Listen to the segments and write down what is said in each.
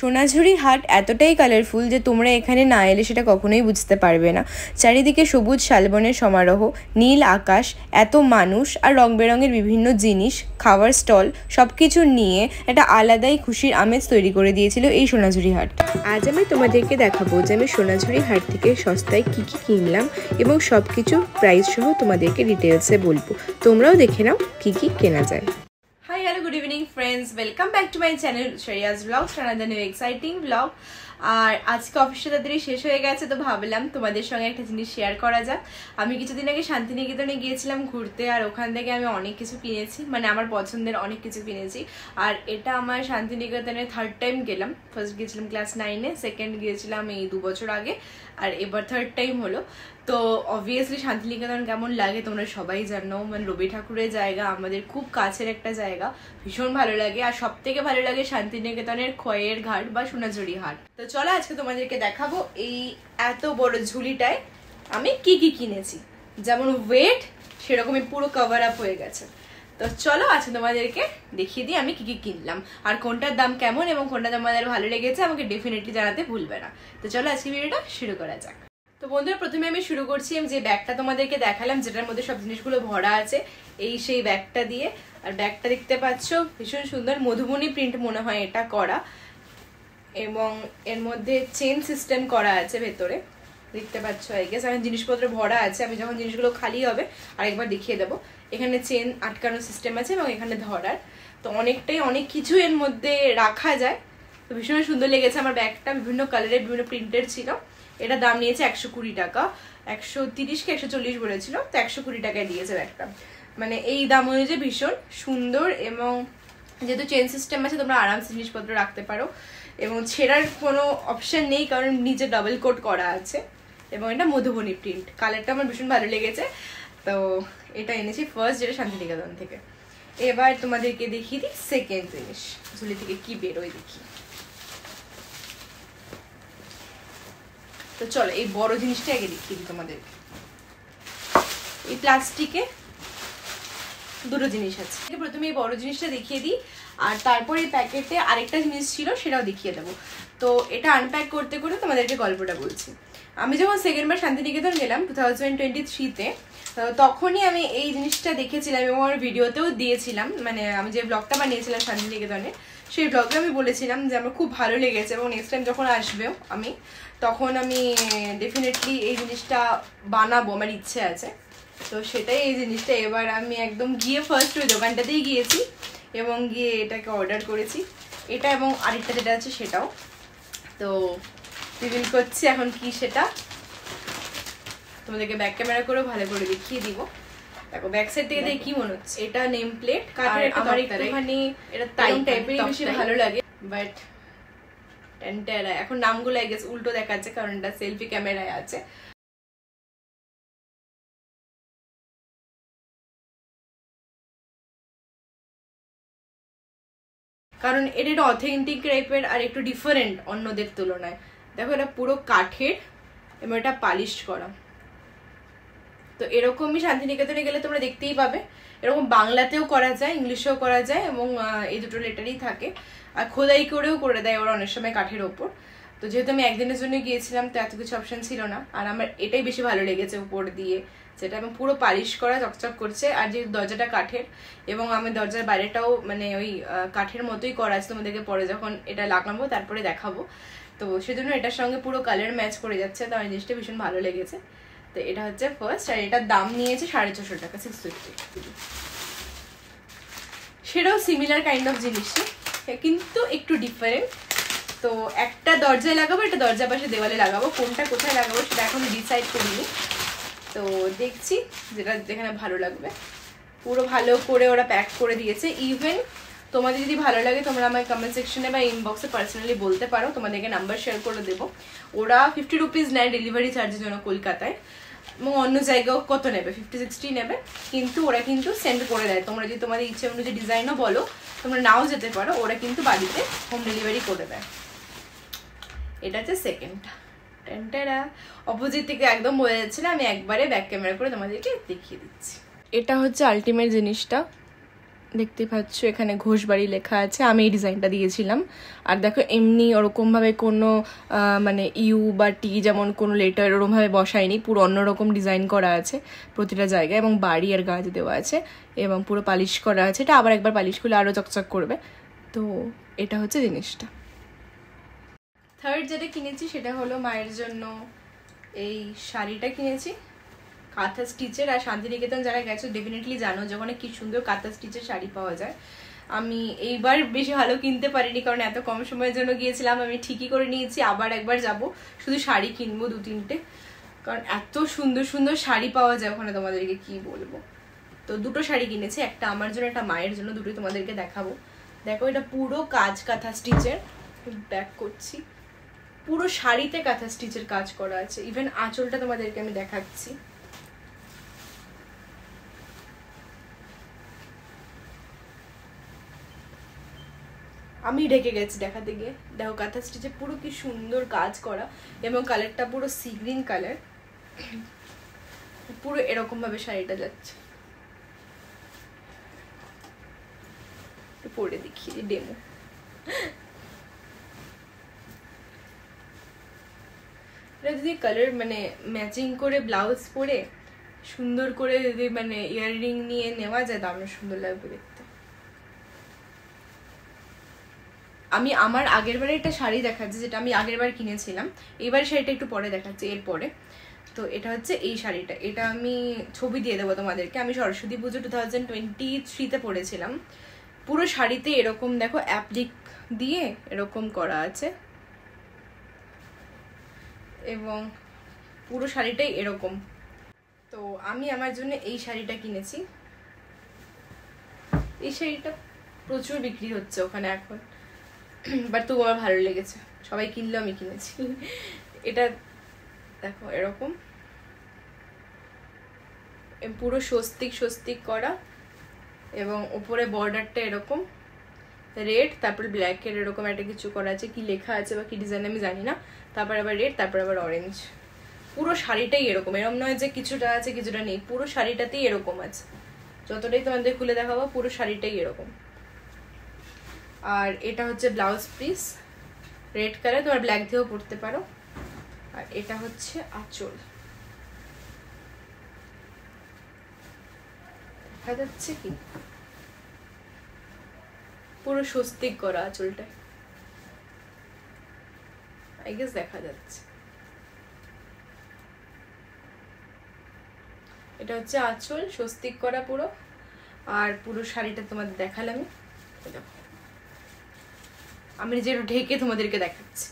সোনাঝুরি হাট এতটাই কালারফুল যে তোমরা এখানে না এলে সেটা কখনোই বুঝতে পারবে না। চারিদিকে সবুজ শালবনের সমারোহ, নীল আকাশ, এত মানুষ আর রং বেরঙের বিভিন্ন জিনিস, খাওয়ার স্টল সব কিছু নিয়ে একটা আলাদাই খুশির আমেজ তৈরি করে দিয়েছিল এই সোনাঝুরি হাট। আজ আমি তোমাদেরকে দেখাবো যে আমি সোনাঝুরি হাট থেকে সস্তায় কী কী কিনলাম এবং সব কিছু প্রাইস সহ তোমাদেরকে ডিটেলসে বলবো। তোমরাও দেখে নাও কী কী কেনা যায়। Hi, hello, good evening friends. Welcome back to my channel Shreya's Vlogs, another new exciting vlog. আর আজকে অফিসটা তাড়াতাড়ি শেষ হয়ে গেছে, তো ভাবলাম তোমাদের সঙ্গে একটা জিনিস শেয়ার করা যাক। আমি কিছুদিন আগে শান্তিনিকেতনে গিয়েছিলাম ঘুরতে, আর ওখান থেকে আমি অনেক কিছু কিনেছি, মানে আমার পছন্দের অনেক কিছু কিনেছি। আর এটা আমার শান্তিনিকেতনে থার্ড টাইম গেলাম। ফার্স্ট গিয়েছিলাম ক্লাস 9-এ, সেকেন্ড গিয়েছিলাম এই 2 বছর আগে, আর এবার থার্ড টাইম হলো। তো অবভিয়াসলি শান্তিনিকেতন কেমন লাগে তোমরা সবাই জানো, মানে রবি ঠাকুরের জায়গা, আমাদের খুব কাছের একটা জায়গা, ভীষণ ভালো লাগে। আর সব থেকে ভালো লাগে শান্তিনিকেতনের খয়ের ঘাট বা সোনাঝুরি হাট। তো চলো আজকে তোমাদেরকে দেখাবো এই এত বড় ঝুলিটায় আমি কি কি কিনেছি। যেমন ওয়েট সেরকমই পুরো কভার আপ হয়ে গেছে। তো চলো আজকে তোমাদেরকে দেখিয়ে দিই আমি কি কি কিনলাম, আর কোনটার দাম কেমন এবং কোনটা তোমাদের ভালো লেগেছে আমাকে ডেফিনেটলি জানাতে ভুলবে না। তো চলো আজকে ভিডিওটা শুরু করা যাক। তো বন্ধুরা, প্রথমে আমি শুরু করছি যে ব্যাগটা তোমাদেরকে দেখালাম, যেটার মধ্যে সব জিনিসগুলো ভরা আছে, এই সেই ব্যাগটা দিয়ে। আর ব্যাগটা দেখতে পাচ্ছ ভীষণ সুন্দর, মধুবনী প্রিন্ট মনে হয় এটা করা, এবং এর মধ্যে চেন সিস্টেম করা আছে ভেতরে, দেখতে পাচ্ছ। আই গেস এখন জিনিসপত্র ভরা আছে, আমি যখন জিনিসগুলো খালি হবে আরেকবার দেখিয়ে দেবো। এখানে চেন আটকানোর সিস্টেম আছে এবং এখানে ধরার, তো অনেক কিছু এর মধ্যে রাখা যায়। তো ভীষণ সুন্দর লেগেছে আমার ব্যাগটা, বিভিন্ন কালারের বিভিন্ন প্রিন্টের ছিল। এটা দাম নিয়েছে 120 টাকা, 130 কি 140 বলেছিল, তো 120 টাকায় দিয়েছে ব্যাগটা। মানে এই দাম অনুযায়ী ভীষণ সুন্দর, এবং যেহেতু চেন সিস্টেম আছে তোমরা আরামসে জিনিসপত্র রাখতে পারো, এবং ছেঁড়ার কোনো অপশন নেই কারণ নিচে ডাবল কোট করা আছে, এবং এটা মধুবনী প্রিন্ট। কালারটা আমার ভীষণ ভালো লেগেছে, তো এটা এনেছি ফার্স্ট, যেটা শান্তিনিকেতন থেকে। এবার তোমাদেরকে দেখিয়ে দিই সেকেন্ড জিনিস, ঝুলি থেকে কি বেরোয় দেখি। তো চলো এই বড় জিনিসটা আগে দেখিয়ে দিই তোমাদেরকে। এই প্লাস্টিকে দুটো জিনিস আছে, প্রথমে এই বড় জিনিসটা দেখিয়ে দিই, আর তারপর এই প্যাকেটে আরেকটা জিনিস ছিল সেটাও দেখিয়ে দেবো। তো এটা আনপ্যাক করতে করে তোমাদেরকে গল্পটা বলছি। আমি যখন সেকেন্ডবার শান্তিনিকেতন গেলাম 2023-তে, তখনই আমি এই জিনিসটা দেখেছিলাম এবং আমার ভিডিওতেও দিয়েছিলাম, মানে আমি যে ব্লগটা বানিয়েছিলাম শান্তিনিকেতনে সেই ব্লগে আমি বলেছিলাম যে আমার খুব ভালো লেগেছে, এবং নেক্সট টাইম যখন আসবেও আমি তখন আমি ডেফিনেটলি এই জিনিসটা বানাবো, আমার ইচ্ছে আছে। তো সেটাই এই জিনিসটা। এবার আমি একদম গিয়ে ফার্স্ট ওই দোকানটাতেই গিয়েছি এবং গিয়ে এটাকে অর্ডার করেছি, এটা এবং আরেকটা যেটা আছে সেটাও। তো রিভিল করছি এখন কি সেটা, তোমাদেরকে ব্যাক ক্যামেরা করেও ভালো করে দেখিয়ে দিব। দেখো ব্যাক সাইড থেকে দেখে কি মনে হচ্ছে, এটা নেম প্লেট, কাঠের একটা একটুখানি এটা টাইম টাইপের বেশি ভালো লাগে, বাট টেন্টারা এখন নামগুলো আই গেস উল্টো দেখাচ্ছে কারণ এটা সেলফি ক্যামেরায় আছে। কারণ এটা অথেন্টিক টাইপের আর একটু ডিফারেন্ট অন্যদের তুলনায়। দেখো এটা পুরো কাঠের এবং এটা পালিশ করা। তো এরকমই শান্তিনিকেতনে গেলে তোমরা দেখতেই পাবে, এরকম বাংলাতেও করা যায়, ইংলিশেও করা যায়, এবং এই দুটো লেটারই থাকে। আর খোদাই করেও করে দেয় ওরা অনেক সময় কাঠের ওপর। তো যেহেতু আমি একদিনের জন্য গিয়েছিলাম তো এত কিছু অপশন ছিল না, আর আমার এটাই বেশি ভালো লেগেছে উপর দিয়ে যেটা, এবং পুরো পালিশ করা, চকচক করছে। আর যে দরজাটা কাঠের, এবং আমি দরজার বাইরেটাও মানে ওই কাঠের মতোই করা আছে, তোমাদেরকে পরে যখন এটা লাগাবো তারপরে দেখাবো। তো সেজন্য এটার সঙ্গে পুরো কালার ম্যাচ করে যাচ্ছে, তো আমার জিনিসটা ভীষণ ভালো লেগেছে। তো এটা হচ্ছে ফার্স্ট, আর এটার দাম নিয়েছে 450 টাকা, 650। সেটাও সিমিলার কাইন্ড অফ জিনিসই, কিন্তু একটু ডিফারেন্ট। তো একটা দরজায় লাগাবো, একটা দরজার পাশে দেওয়ালে লাগাবো, কোনটা কোথায় লাগাবো সেটা এখন ডিসাইড করিনি। তো দেখছি যেটা যেখানে ভালো লাগবে। পুরো ভালো করে ওরা প্যাক করে দিয়েছে। ইভেন তোমাদের যদি ভালো লাগে তোমরা আমার কমেন্ট সেকশনে বা ইনবক্সে পার্সোনালি বলতে পারো, তোমাদেরকে নাম্বার শেয়ার করে দেবো। ওরা 50 রুপিস নেয় ডেলিভারি চার্জের জন্য কলকাতায়, এবং অন্য জায়গাও কত নেবে, 50-60 নেবে, কিন্তু ওরা কিন্তু সেন্ড করে দেয়। তোমরা যদি তোমাদের ইচ্ছে অনুযায়ী ডিজাইনও বলো, তোমরা নাও যেতে পারো, ওরা কিন্তু বাড়িতে হোম ডেলিভারি করে দেয়। এটা হচ্ছে সেকেন্ডটা। টেন্টারা অপোজিট থেকে একদম বোঝা যাচ্ছে না, আমি একবারে ব্যাক ক্যামেরা করে তোমাদেরকে দেখিয়ে দিচ্ছি। এটা হচ্ছে আলটিমেট জিনিসটা, দেখতে পাচ্ছ এখানে ঘোষবাড়ি লেখা আছে, আমি এই ডিজাইনটা দিয়েছিলাম। আর দেখো এমনি ওরকমভাবে কোনো মানে ইউ বা টি যেমন কোনো লেটার ওরকমভাবে বসায়নি, পুরো অন্যরকম ডিজাইন করা আছে প্রতিটা জায়গায়, এবং বাড়ি আর গাছ দেওয়া আছে, এবং পুরো পালিশ করা আছে। এটা আবার একবার পালিশ করলে আরও চকচক করবে। তো এটা হচ্ছে জিনিসটা। থার্ড যেটা কিনেছি সেটা হলো মায়ের জন্য এই শাড়িটা কিনেছি, কাঁথা স্টিচের। আর শান্তিনিকেতন যারা গেছো ডেফিনেটলি জানো যে ওখানে কি সুন্দর কাঁথা স্টিচের শাড়ি পাওয়া যায়। আমি এইবার বেশি ভালো কিনতে পারিনি, কারণ এত কম সময়ের জন্য গিয়েছিলাম। আমি ঠিকই করে নিয়েছি আবার একবার যাব, শুধু শাড়ি কিনবো 2-3টে, কারণ এত সুন্দর সুন্দর শাড়ি পাওয়া যায় ওখানে, তোমাদেরকে কি বলবো। তো দুটো শাড়ি কিনেছি, একটা আমার জন্য একটা মায়ের জন্য, দুটোই তোমাদেরকে দেখাবো। দেখো এটা পুরো কাজ কাঁথা স্টিচের, ব্যাক করছি, পুরো শাড়িতে কাঁথা স্টিচের কাজ করা আছে। ইভেন আঁচলটা তোমাদেরকে আমি দেখাচ্ছি। আমি ঢেকে গেছি দেখাতে গিয়ে। দেখো কাঁথা স্টিচে পুরো কি সুন্দর কাজ করা, এবং কালারটা পুরো সি গ্রিন কালার, পুরো এরকম ভাবে শাড়িটা যাচ্ছে। পরে দেখিয়ে ডেমো। এটা যদি কালার মানে ম্যাচিং করে ব্লাউজ পরে সুন্দর করে যদি মানে ইয়াররিং নিয়ে নেওয়া যায়, দারুণ সুন্দর লাগবে দেখতে। আমি আমার আগের বারে একটা শাড়ি দেখাচ্ছি, যেটা আমি আগের বার কিনেছিলাম। এবার শাড়িটা একটু পরে দেখাচ্ছি এরপরে। তো এটা হচ্ছে এই শাড়িটা, এটা আমি ছবি দিয়ে দেবো তোমাদেরকে। আমি সরস্বতী পুজো 2023-তে পরেছিলাম। পুরো শাড়িতে এরকম দেখো অ্যাপ্লিক দিয়ে এরকম করা আছে, এবং পুরো শাড়িটাই এরকম। তো আমি আমার জন্য এই শাড়িটা কিনেছি। এই শাড়িটা প্রচুর বিক্রি হচ্ছে ওখানে এখন, বাট তবু আমার ভালো লেগেছে, সবাই কিনলেও আমি কিনেছি। এটা দেখো এরকম পুরো স্বস্তিক করা, এবং উপরে বর্ডারটা এরকম রেড, তারপর ব্ল্যাকের এরকম একটা কিছু করা আছে, কি লেখা আছে বা কি ডিজাইন আমি জানি না। তারপর আবার রেড, তারপর আবার অরেঞ্জ। পুরো শাড়িটাই এরকম, এরকম নয় যে কিছুটা আছে কিছুটা নেই, পুরো শাড়িটাতেই এরকম আছে। যতটাই তোমাদের খুলে দেখাবো পুরো শাড়িটাই এরকম। আর এটা হচ্ছে ব্লাউজ পিস, রেড কালার, তোমার ব্ল্যাক দিয়েও পরতে পারো। আর এটা হচ্ছে আঁচল, দেখা যাচ্ছে কি পুরো স্বস্তিক করা আঁচলটা, আই গেস দেখা যাচ্ছে। এটা হচ্ছে আঁচল, স্বস্তিক করা পুরো। আর পুরো শাড়িটা তোমাদের দেখালাম আমি নিজের ঢেকে তোমাদেরকে দেখাচ্ছি।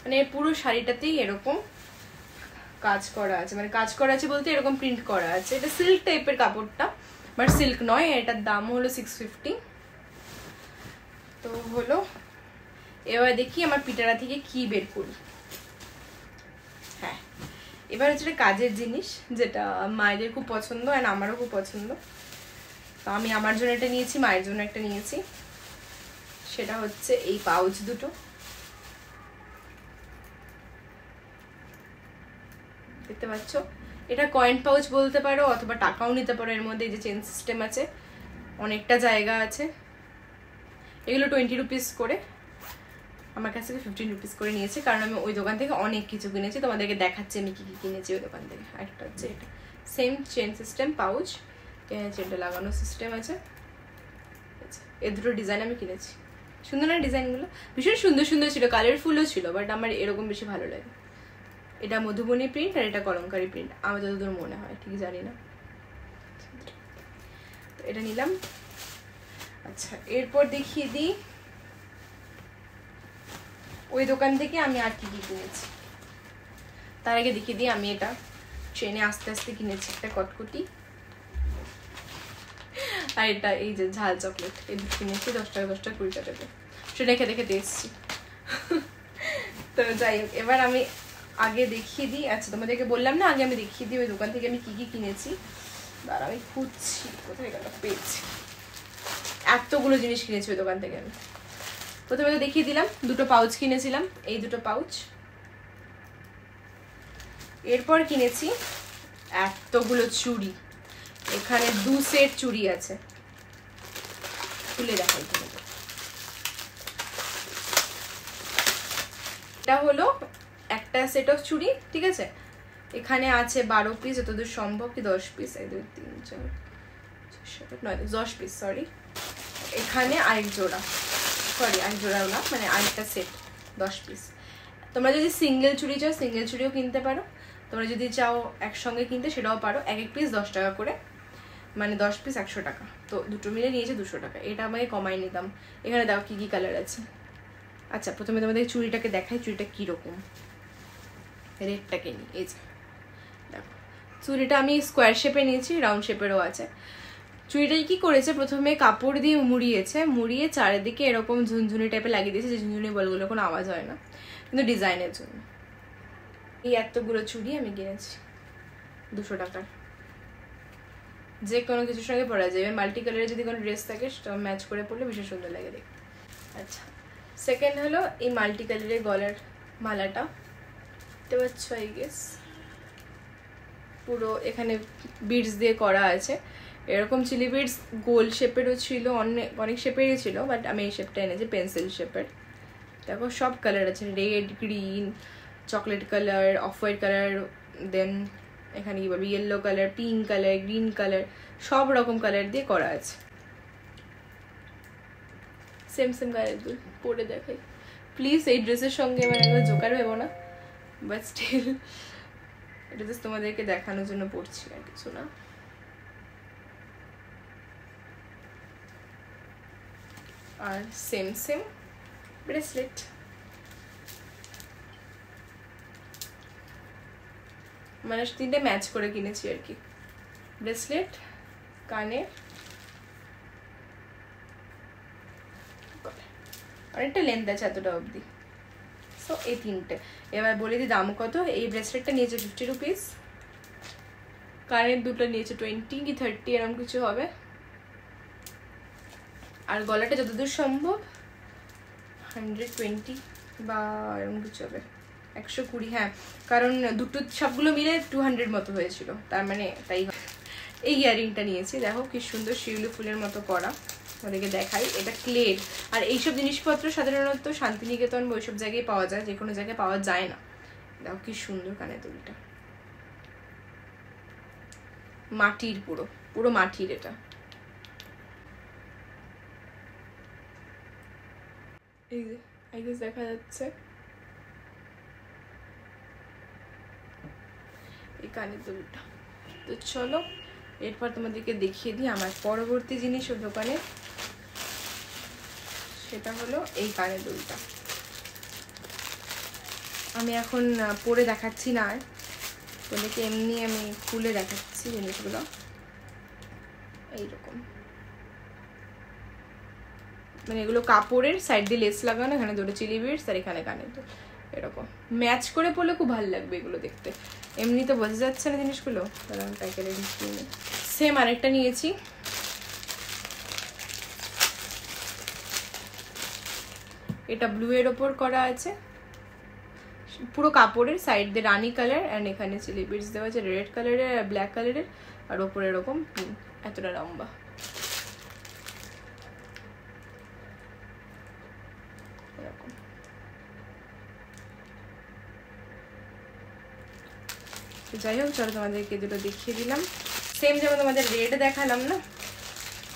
মানে পুরো শাড়িটাতেই এরকম কাজ করা আছে, মানে কাজ করা আছে বলতে এরকম প্রিন্ট করা আছে। এটা সিল্ক টাইপের কাপড়টা, বাট সিল্ক নয়। এটার দাম হলো 650। তো হলো, এবার দেখি আমার পিটারা থেকে কি বের করি। হ্যাঁ, এবার হচ্ছে কাজের জিনিস, যেটা মায়েদের খুব পছন্দ, আর আমারও খুব পছন্দ। তো আমি আমার জন্য একটা নিয়েছি, মায়ের জন্য একটা নিয়েছি। সেটা হচ্ছে এই পাউচ দুটো, দেখতে পাচ্ছ। এটা কয়েন পাউচ বলতে পারো, অথবা টাকাও নিতে পারো। এর মধ্যে এই যে চেন সিস্টেম আছে, অনেকটা জায়গা আছে। এগুলো 20 রুপিস করে, আমার কাছ থেকে 15 রুপিস করে নিয়েছে, কারণ আমি ওই দোকান থেকে অনেক কিছু কিনেছি। তোমাদেরকে দেখাচ্ছি আমি কি কি কিনেছি ওই দোকান থেকে। একটা হচ্ছে এটা সেম চেন সিস্টেম পাউচ, চেনটা লাগানো সিস্টেম আছে। এই দুটো ডিজাইন আমি কিনেছি। সুন্দর না ডিজাইনগুলো? ভীষণ সুন্দর সুন্দর ছিল, কালারফুলও ছিল, বাট আমার এরকম বেশি ভালো লাগে। এটা মধুবনী প্রিন্ট, আর এটা কলমকারি প্রিন্ট, আমার যতদূর মনে হয়, ঠিক জানি না। তো এটা নিলাম। আচ্ছা, এরপর দেখিয়ে দিই ওই দোকান থেকে আমি আর কি কি কিনেছি। তার আগে দেখিয়ে দিই আমি এটা ট্রেনে আস্তে আস্তে কিনেছি একটা কটকটি, আর এটা এই যে ঝাল চকলেট, এই দুটো কিনেছি 10 টাকা 10 টাকা 20 টাকা, সেটা দেখে দেখে দিয়েছি। তো যাই হোক, এবার আমি আগে দেখিয়ে দিই। আচ্ছা, তোমাদেরকে বললাম না আগে আমি দেখিয়ে দিই ওই দোকান থেকে আমি কি কি কিনেছি। দাঁড়া, আমি খুঁজছি কোথায় গেল, পেয়েছি। এতগুলো জিনিস কিনেছি ওই দোকান থেকে। আমি প্রথমে তো দেখিয়ে দিলাম, দুটো পাউচ কিনেছিলাম, এই দুটো পাউচ। এরপর কিনেছি এতগুলো চুড়ি, এখানে 2 সেট চুড়ি আছে, খুলে দেখাই তোমাদের। এটা হলো একটা সেট অফ চুড়ি, ঠিক আছে। এখানে আছে 12 পিস যতদূর সম্ভব, কি 10 পিস, 1 2 3 4 9 10 পিস, সরি। এখানে আরেক জোড়া, সরি আরেক জোড়া না, মানে আরেকটা সেট 10 পিস। তোমরা যদি সিঙ্গেল চুড়ি চাও সিঙ্গেল চুড়িও কিনতে পারো, তোমরা যদি চাও একসঙ্গে কিনতে সেটাও পারো। এক এক পিস 10 টাকা করে, মানে 10 পিস 100 টাকা, তো দুটো মিলে নিয়েছে 200 টাকা। এটা আমাকে কমাই নিতাম। এখানে দাও কি কি কালার আছে। আচ্ছা প্রথমে তোমাদের চুড়িটাকে দেখাই, চুড়িটা কীরকম। রেডটাকে নিই, এই যে দেখো চুড়িটা আমি স্কোয়ার শেপে নিয়েছি, রাউন্ড শেপেরও আছে। চুড়িটাই কি করেছে, প্রথমে কাপড় দিয়ে মুড়িয়েছে, মুড়িয়ে চারিদিকে এরকম ঝুনঝুনি টাইপে লাগিয়ে দিয়েছে, যে ঝুনঝুনি বলগুলো কোনো আওয়াজ হয় না, কিন্তু ডিজাইনের জন্য। এই এতগুলো চুড়ি আমি কিনেছি 200 টাকার। যে কোনো কিছুর সঙ্গে পরা যায়, মাল্টি কালারের যদি কোনো ড্রেস থাকে সেটা ম্যাচ করে পরলে ভীষণ সুন্দর লাগে দেখতে। আচ্ছা সেকেন্ড হলো এই মাল্টি কালারের গলার মালাটা, দেখতে পাচ্ছ আই গেস, পুরো এখানে বিডস দিয়ে করা আছে। এরকম চিলি বিডস গোল শেপেরও ছিল, অনেক শেপেরই ছিল, বাট আমি এই শেপটা এনেছি পেন্সিল শেপের। দেখো সব কালার আছে, red, green, chocolate colour, off white colour, then এখানে কি বলবো yellow colour, pink colour, green colour, সব রকম কালার দিয়ে করা আছে। সেম সেম কালার দিয়ে পরে দেখাই প্লিজ। এই ড্রেসের সঙ্গে মানে একবার জোকার ভেবো না, বাট স্টিল এটা জাস্ট তোমাদেরকে দেখানোর জন্য পড়ছি, আর কিছু না। আর সেম সেম ব্রেসলেট, মানে 3টে ম্যাচ করে কিনেছি আর কি। ব্রেসলেট, কানের, অনেকটা লেন্থ আছে এতটা অবধি। সো এই 3টে। এবার বলে দিই দাম কত। এই ব্রেসলেটটা নিয়েছে 50 রুপিস, কানের দুটো নিয়েছে 20 কি 30 এরকম কিছু হবে, আর গলাটা যতদূর সম্ভব 120 বা এরকম কিছু হবে, 120, হ্যাঁ, কারণ দুটো সবগুলো মিলে 200 মতো হয়েছিল, তার মানে তাই। এই ইয়ারিংটা নিয়েছি, দেখো কি সুন্দর শিউলি ফুলের মতো করা, ওদেরকে দেখাই। এটা ক্লের, আর এইসব জিনিসপত্র সাধারণত শান্তিনিকেতন বা ওইসব জায়গায় পাওয়া যায়, যে কোনো জায়গায় পাওয়া যায় না। দেখো কি সুন্দর কানের দুলটা, মাটির, পুরো পুরো মাটির। এটা এই যে আই গেস দেখা যাচ্ছে, এই কানের দুলটা। তো চলো এরপর তোমাদেরকে দেখিয়ে দিই আমার পরবর্তী জিনিস ও দোকানে, সেটা হলো এই কানের দুলটা। আমি এখন পরে দেখাচ্ছি না, আর তোমাদেরকে এমনি আমি খুলে দেখাচ্ছি জিনিসগুলো। এইরকম, মানে এগুলো কাপড়ের, সাইড দিয়ে লেস লাগানো, এখানে দুটো চিলি বিটস, আর এখানে কানের দুল। এরকম ম্যাচ করে পরলে খুব ভালো লাগবে এগুলো দেখতে। এমনি তো বোঝা যাচ্ছে না জিনিসগুলো, কারণ প্যাকেটে ঢুকিয়ে নিই। সেম আরেকটা নিয়েছি, এটা ব্লু এর ওপর করা আছে, পুরো কাপড়ের, সাইড দিয়ে রানি কালার, অ্যান্ড এখানে চিলি বিটস দেওয়া আছে রেড কালারের আর ব্ল্যাক কালারের, আর ওপরে এরকম পিঙ্ক, এতটা লম্বা। এরকম যাই হোক, চলো তোমাদেরকে দুটো দেখিয়ে দিলাম। সেম যেমন তোমাদের রেড দেখালাম না,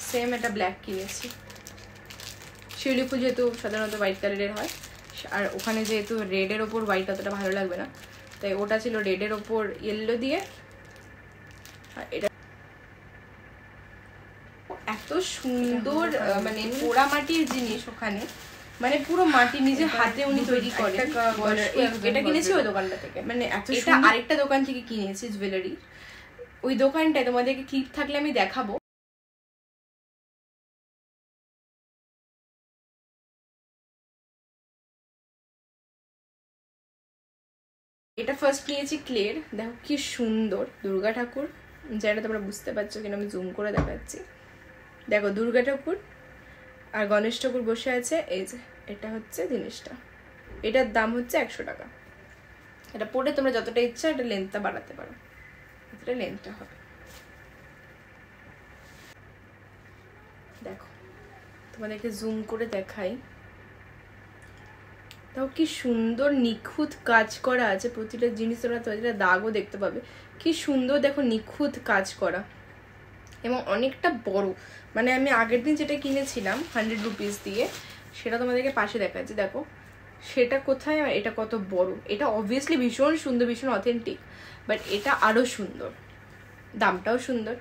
সেম এটা ব্ল্যাক কিনেছি। শিউলি ফুল যেহেতু সাধারণত হোয়াইট কালারের হয়, আর ওখানে যেহেতু রেডের ওপর হোয়াইট অতটা ভালো লাগবে না, তাই ওটা ছিল রেডের ওপর ইয়েলো দিয়ে। আর এটা এত সুন্দর, মানে পোড়া মাটির জিনিস ওখানে, মানে পুরো মাটি নিজে হাতে উনি তৈরি করে। এটা কিনেছি ওই দোকানটা থেকে, মানে এটা আরেকটা দোকান থেকে কিনেছি জুয়েলারি। ওই দোকানটায় তোমাদেরকে ক্লিপ থাকলে আমি দেখাবো। এটা ফার্স্ট নিয়েছি ক্লের, দেখো কি সুন্দর দুর্গা ঠাকুর, যেটা তোমরা বুঝতে পারছো কিনা আমি জুম করে দেখাচ্ছি। দেখো দুর্গা ঠাকুর আর গণেশ ঠাকুর বসে আছে, এই যে এটা হচ্ছে জিনিসটা। এটার দাম হচ্ছে 100 টাকা। এটা পরে তোমরা যতটা ইচ্ছা এটা লেন্থটা বাড়াতে পারো, এতটা লেন্থটা হবে। দেখো তোমাদেরকে জুম করে দেখাই, তাও কি সুন্দর নিখুঁত কাজ করা আছে প্রতিটা জিনিস, তোমরা প্রতিটা দাগও দেখতে পাবে কি সুন্দর, দেখো নিখুঁত কাজ করা এবং অনেকটা বড়। মানে আমি আগের দিন যেটা কিনেছিলাম 100 রুপিস দিয়ে, সেটা তোমাদেরকে পাশে দেখাচ্ছি, দেখো সেটা কোথায় আর এটা কত বড়। এটা অবভিয়াসলি ভীষণ সুন্দর, ভীষণ অথেন্টিক, বাট এটা আরও সুন্দর, দামটাও সুন্দর।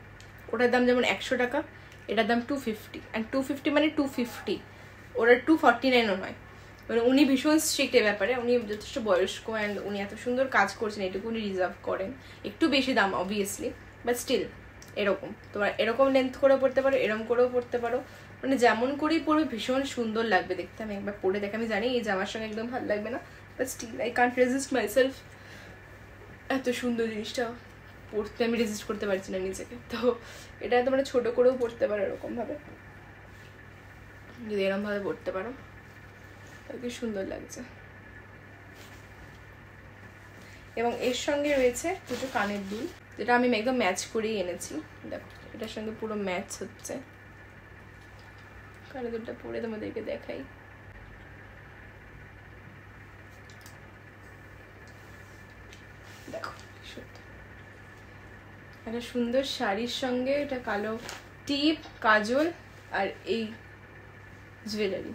ওটার দাম যেমন 100 টাকা, এটার দাম 250, অ্যান্ড 250 মানে 250, ওরা 249ও নয়। মানে উনি ভীষণ স্ট্রিক্ট এ ব্যাপারে, উনি যথেষ্ট বয়স্ক অ্যান্ড উনি এত সুন্দর কাজ করছেন, এটুকু উনি রিজার্ভ করেন। একটু বেশি দাম অবভিয়াসলি, বাট স্টিল এরকম তোমার এরকম লেন্থ করেও পড়তে পারো, এরকম করেও পড়তে পারো, মানে যেমন করেই পড়বে ভীষণ সুন্দর লাগবে দেখতে। আমি একবার পরে দেখে, আমি জানি এই জামার সঙ্গে একদম ভালো লাগবে না, but still I can't resist myself, এত সুন্দর জিনিসটা পড়তে আমি রেজিস্ট করতে পারছি না নিজেকে। তো এটা তোমরা ছোটো করেও পড়তে পারো এরকমভাবে, যদি এরকমভাবে পড়তে পারো কি সুন্দর লাগছে। এবং এর সঙ্গে রয়েছে দুটো কানের দুল, যেটা আমি একদম ম্যাচ করেই এনেছি। দেখো এটার সঙ্গে পুরো ম্যাচ হচ্ছে। কানের দুলটা পরে তোমাদেরকে দেখাই, দেখো একটা সুন্দর শাড়ির সঙ্গে এটা কালো টিপ, কাজল আর এই জুয়েলারি।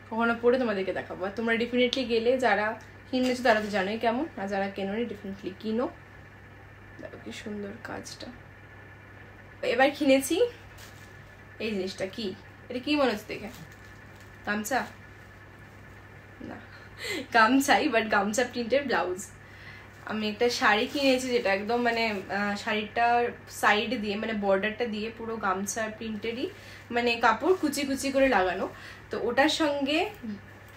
কখনো পরে তোমাদেরকে দেখাবো, আর তোমরা ডেফিনেটলি গেলে, যারা কিনেছো তারা তো জানোই কেমন, আর যারা কেনোনি ডেফিনেটলি কিনো। দেখো কি সুন্দর কাজটা। এবার কিনেছি এই জিনিসটা, কি এটা কি মনে হচ্ছে দেখে? গামছা না, গামছাই, বাট গামছা প্রিন্টের ব্লাউজ। আমি একটা শাড়ি কিনেছি যেটা একদম মানে শাড়িটার সাইড দিয়ে মানে বর্ডারটা দিয়ে পুরো গামছা প্রিন্টেরই মানে কাপড় কুচি কুচি করে লাগানো। তো ওটার সঙ্গে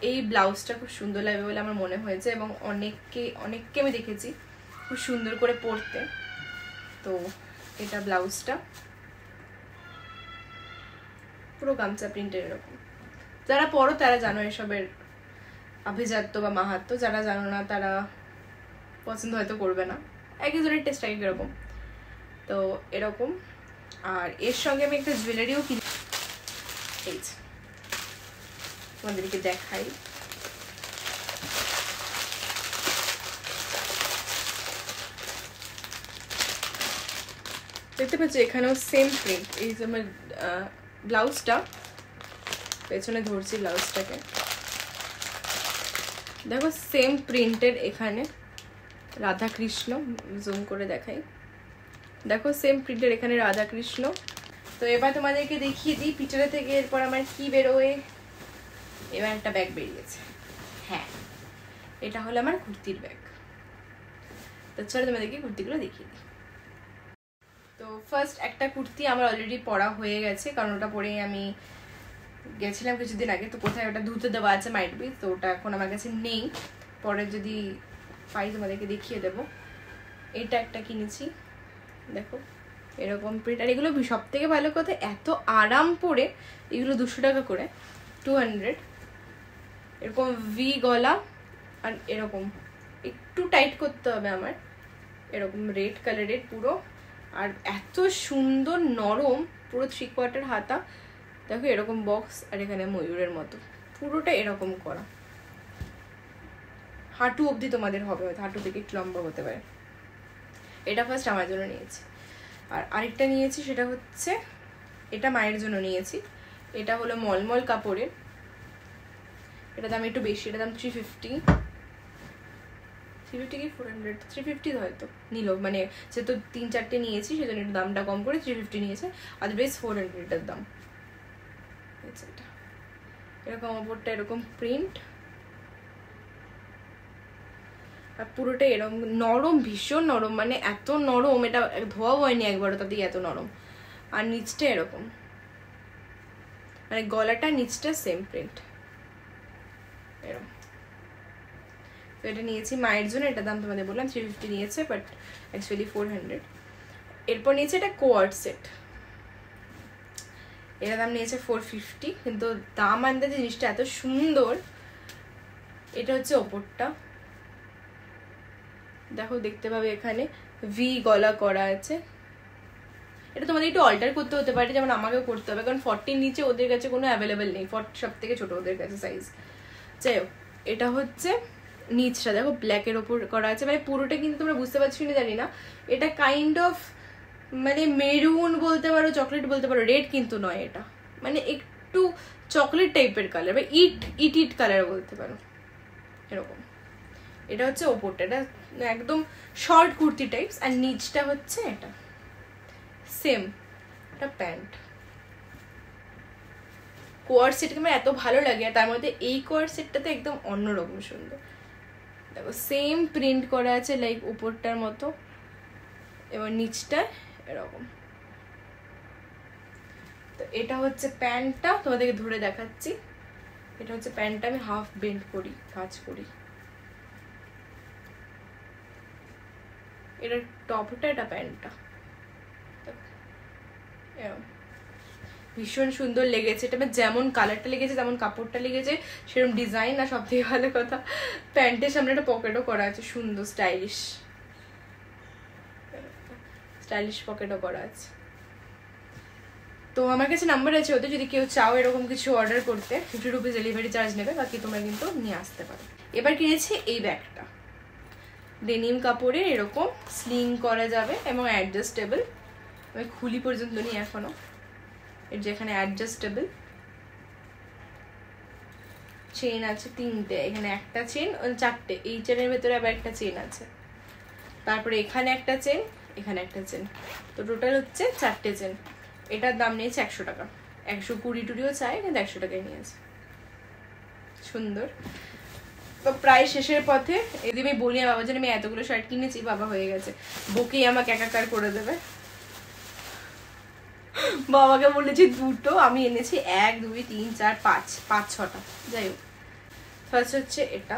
এই ব্লাউজটা খুব সুন্দর লাগবে বলে আমার মনে হয়েছে, এবং অনেককে আমি দেখেছি খুব সুন্দর করে পরতে। তো এটা ব্লাউজটা পুরো গামছা প্রিন্টের এরকম। যারা পরো তারা জানো এসবের আভিজাত্য বা মাহাত্ম্য, যারা জানো না তারা পছন্দ হয়তো করবে না, একজনের টেস্ট এক এরকম। তো এরকম, আর এর সঙ্গে আমি একটা জুয়েলারিও কিনি, এই তোমাদেরকে দেখাই। দেখতে পাচ্ছি এখানেও সেম প্রিন্ট। এই যে আমার ব্লাউজটা পেছনে ধরছি, ব্লাউজটাকে দেখো সেম প্রিন্টের, এখানে রাধা কৃষ্ণ, জুম করে দেখাই, দেখো সেম প্রিন্টের এখানে রাধা কৃষ্ণ। তো এবার তোমাদেরকে দেখিয়ে দিই পিছনে থেকে এরপর আমার কি বেরোয়। এবার একটা ব্যাগ বেরিয়েছে, হ্যাঁ এটা হলো আমার কুর্তির ব্যাগ। তো চলো তোমাদেরকে কুর্তিগুলো দেখিয়ে দিই। তো ফার্স্ট একটা কুর্তি আমার অলরেডি পরা হয়ে গেছে, কারণ ওটা পরেই আমি গেছিলাম কিছুদিন আগে। তো কোথায় ওটা ধুতে দেওয়া আছে মাইট বি, তো ওটা এখন আমার কাছে নেই, পরে যদি পাই তোমাদেরকে দেখিয়ে দেবো। এটা একটা কিনেছি, দেখো এরকম প্রিন্ট, আর এগুলো সব থেকে ভালো কথা এত আরাম পরে। এগুলো 200 টাকা করে, 200। এরকম ভি গলা, আর এরকম একটু টাইট করতে হবে আমার, এরকম রেড কালারের পুরো, আর এত সুন্দর নরম, পুরো 3/4 হাতা। দেখো এরকম বক্স, আর এখানে ময়ূরের মতো পুরোটা এরকম করা, হাঁটু অবধি তোমাদের হবে, হাঁটু থেকে একটু লম্বা হতে পারে। এটা ফার্স্ট আমার জন্য নিয়েছি। আর আরেকটা নিয়েছি, সেটা হচ্ছে এটা মায়ের জন্য নিয়েছি। এটা হলো মলমল কাপড়ের, এটা দাম একটু বেশি, এটা দাম 350 কি 400, 350 হয়তো নিল, মানে যেহেতু 3-4টে নিয়েছি সেজন্য একটু দামটা কম করে 350 নিয়েছে, আদারওয়াইজ 400 এটার দাম। এটা এরকম ওপরটা এরকম প্রিন্ট, আর পুরোটা এরকম নরম, ভীষণ নরম, মানে এত নরম, এটা ধোয়া হয়নি একবারও, তাতেই এত নরম। আর নিচটা এরকম, মানে গলাটা নিচটা সেম প্রিন্ট এরকম। তো এটা নিয়েছি মায়ের জন্য, এটার দাম তোমাদের বললাম 350 নিয়েছে, বাট অ্যাকচুয়ালি 400। এরপর নিয়েছে এটা কোয়ার্ড সেট, এটার দাম নিয়েছে 450, কিন্তু দাম আন্দাজে জিনিসটা এত সুন্দর, এটা হচ্ছে ওপরটা, দেখো দেখতে পাবে এখানে ভি গলা করা আছে। এটা তোমাদের একটু অল্টার করতে হতে পারে, যেমন আমাকেও করতে হবে, কারণ 40 নিচে ওদের কাছে কোনো অ্যাভেলেবেল নেই, 40 সব থেকে ছোট ওদের কাছে সাইজ। যাই হোক, এটা হচ্ছে নিচটা দেখো ব্ল্যাকের ওপর করা আছে, মানে পুরোটা কিন্তু তোমরা বুঝতে পারছো না জানি না, এটা কাইন্ড অফ মানে মেরুন বলতে পারো, চকলেট বলতে পারো, রেড কিন্তু নয়, এটা মানে একটু চকলেট টাইপের কালার বা ইট কালার বলতে পারো এরকম। এটা হচ্ছে ওপরটা, এটা একদম শর্ট কুর্তি টাইপস, আর নিচটা হচ্ছে এটা সেম, এটা প্যান্ট। কোয়ার সেটকে আমার এত ভালো লাগে, আর তার মধ্যে এই কোয়ার সেটটাতে একদম অন্যরকম সুন্দর। দেখো সেম প্রিন্ট করা আছে লাইক উপরটার মতো, এবং নিচটা এরকম। তো এটা হচ্ছে প্যান্টটা, তোমাদেরকে ধরে দেখাচ্ছি। এটা হচ্ছে প্যান্টটা, আমি হাফ বেন্ড করি, কাজ করি। এটা টপটা, এটা প্যান্টটা, ভীষণ সুন্দর লেগেছে। এটা যেমন কালারটা লেগেছে, যেমন কাপড়টা লেগেছে, সেরকম ডিজাইন। আর সব থেকে ভালো কথা, প্যান্টের সামনে একটা পকেটও করা আছে, সুন্দর স্টাইলিশ পকেটও করা আছে। তো আমার কাছে নাম্বার আছে ওদের, যদি কেউ চাও এরকম কিছু অর্ডার করতে, 50 রুপিস ডেলিভারি চার্জ নেবে, বাকি তোমরা কিন্তু নিয়ে আসতে পারো। এবার কিনেছি এই ব্যাগটা, ডেনিম কাপড়ে এরকম স্লিং করা যাবে এবং অ্যাডজাস্টেবল। আমি খুলি পর্যন্ত নিই এখনো, এর যেখানে অ্যাডজাস্টেবল। চেন আছে 3টে, এখানে একটা চেন, 4টে, এই চেনের ভেতরে আবার একটা চেন আছে, তারপরে এখানে একটা চেন, এখানে একটা চেন, তো টোটাল হচ্ছে 4টে চেন। এটার দাম নিয়েছে 100 টাকা, 120 টুরিও চাই, কিন্তু 100 টাকায় নিয়েছে। সুন্দর। তো প্রায় শেষের পথে, এদিকে আমি বলি বাবা যেন আমি এতগুলো শার্ট কিনেছি, বাবা হয়ে গেছে, বকেই আমাকে একাকার করে দেবে। বাবাকে বলেছি 2টো, আমি এনেছি 1 2 3 4 5 6টা। যাই হোক, ফার্স্ট হচ্ছে এটা,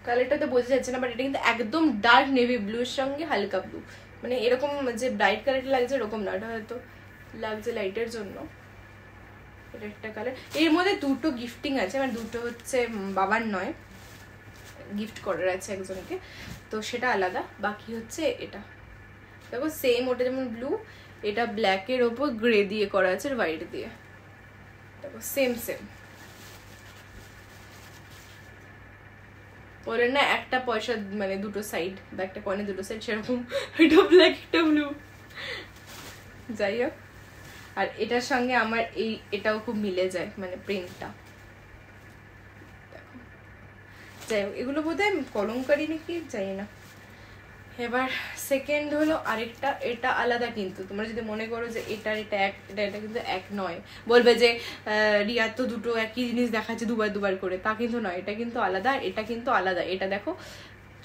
কালারটা তো বোঝা যাচ্ছে না, বাট এটা কিন্তু একদম ডার্ক নেভি ব্লু এর সঙ্গে হালকা ব্লু, মানে এরকম যে ব্রাইট কালারটা লাগছে এরকম না, এটা হয়তো লাগছে লাইটের জন্য। এটা একটা কালার। এর মধ্যে 2টো গিফটিং আছে, মানে 2টো হচ্ছে বাবার নয়, গিফট করার আছে একজনকে, তো সেটা আলাদা। বাকি হচ্ছে এটা দেখো সেম, ওটা যেমন ব্লু, এটা ব্ল্যাকের ওপর গ্রে দিয়ে করা আছে, হোয়াইট দিয়ে, দেখো সেম বলে না একটা পয়সা মানে 2টো সাইড, বা একটা কয়েনের 2টো সাইড, সেরকম এটা ব্ল্যাক একটা ব্লু। যাই হোক, আর এটার সঙ্গে আমার এটাও খুব মিলে যায়, মানে প্রিন্টটা। দেখো, যাই হোক, এগুলো বোধহয় কলমকারি নাকি জানি না। এবার সেকেন্ড হলো আরেকটা, এটা আলাদা, কিন্তু তোমরা যদি মনে করো যে এটা কিন্তু এক নয়, বলবে যে রিয়া তো 2টো একই জিনিস দেখাচ্ছে দুবার করে, তা কিন্তু নয়, এটা কিন্তু আলাদা, এটা কিন্তু আলাদা। এটা দেখো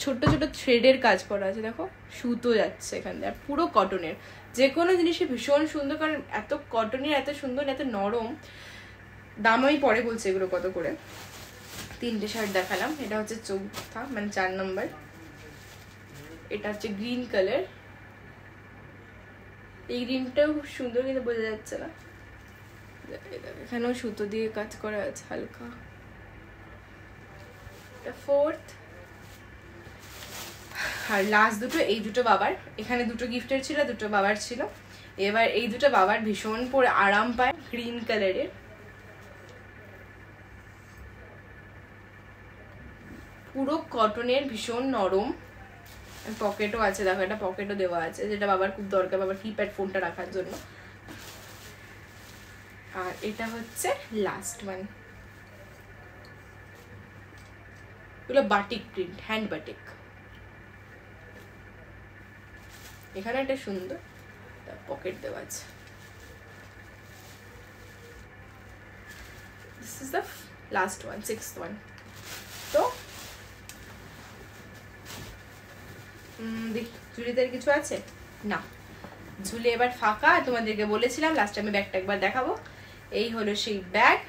ছোট ছোট থ্রেডের কাজ করা আছে, দেখো সুতো যাচ্ছে এখান দিয়ে, আর পুরো কটনের। যে কোনো জিনিসই ভীষণ সুন্দর, কারণ এত কটনের, এত সুন্দর, এত নরম। দাম আমি পরে বলছি এগুলো কত করে। 3টে শার্ট দেখালাম, এটা হচ্ছে চৌথা, মানে 4 নম্বর। এটা হচ্ছে গ্রিন কালার, এই গ্রিনটাও খুব সুন্দর, কিন্তু বোঝা যাচ্ছে না, এখানেও সুতো দিয়ে কাজ করা আছে হালকা। এটা 4th, আর লাস্ট 2টো, এই 2টো বাবার। এখানে 2টো গিফটের ছিল, 2টো বাবার ছিল। এবার এই 2টো বাবার ভীষণ পরে আরাম পায়, গ্রিন কালারের, পুরো কটনের, ভীষণ নরম। পকেটও আছে, দেখো একটা পকেটও দেওয়া আছে, যেটা বাবার খুব দরকার, বাবার কিপ্যাড ফোনটা রাখার জন্য। আর এটা হচ্ছে লাস্ট ওয়ান, এগুলো বাটিক প্রিন্ট, হ্যান্ড বাটিক। এখানে একটা সুন্দর পকেট দেওয়া আছে। This is the last one, 6th one. তো দেখি ঝুলিতে কিছু আছে না, ঝুলি এবার ফাঁকা। তোমাদেরকে বলেছিলাম লাস্টে আমি ব্যাগটা একবার দেখাবো। এই হলো সেই ব্যাগ,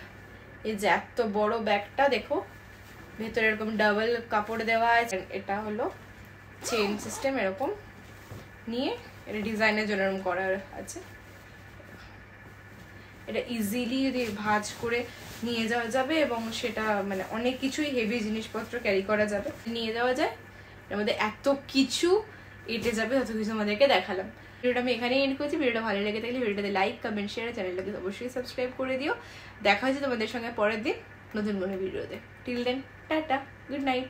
এই যে এত বড় ব্যাগটা, দেখো ভেতরে এরকম ডাবল কাপড় দেওয়া আছে। এটা হলো চেন সিস্টেম, এরকম নিয়ে এটা ডিজাইনের জন্য এরকম করা আছে। এটা ইজিলি যদি ভাঁজ করে নিয়ে যাওয়া যাবে এবং সেটা মানে অনেক কিছুই হেভি জিনিসপত্র ক্যারি করা যাবে, নিয়ে যাওয়া যায়। এর মধ্যে এত কিছু এঁটে যাবে, অত কিছু আমাদেরকে দেখালাম। ভিডিওটা আমি এখানেই এন্ড করছি। ভিডিওটা ভালো লেগে থাকলে ভিডিওটাতে লাইক, কমেন্ট, শেয়ার, চ্যানেলটাকে অবশ্যই সাবস্ক্রাইব করে দিও। দেখা হচ্ছে তোমাদের সঙ্গে পরের দিন নতুন কোনো ভিডিওতে। Till then tata, good night.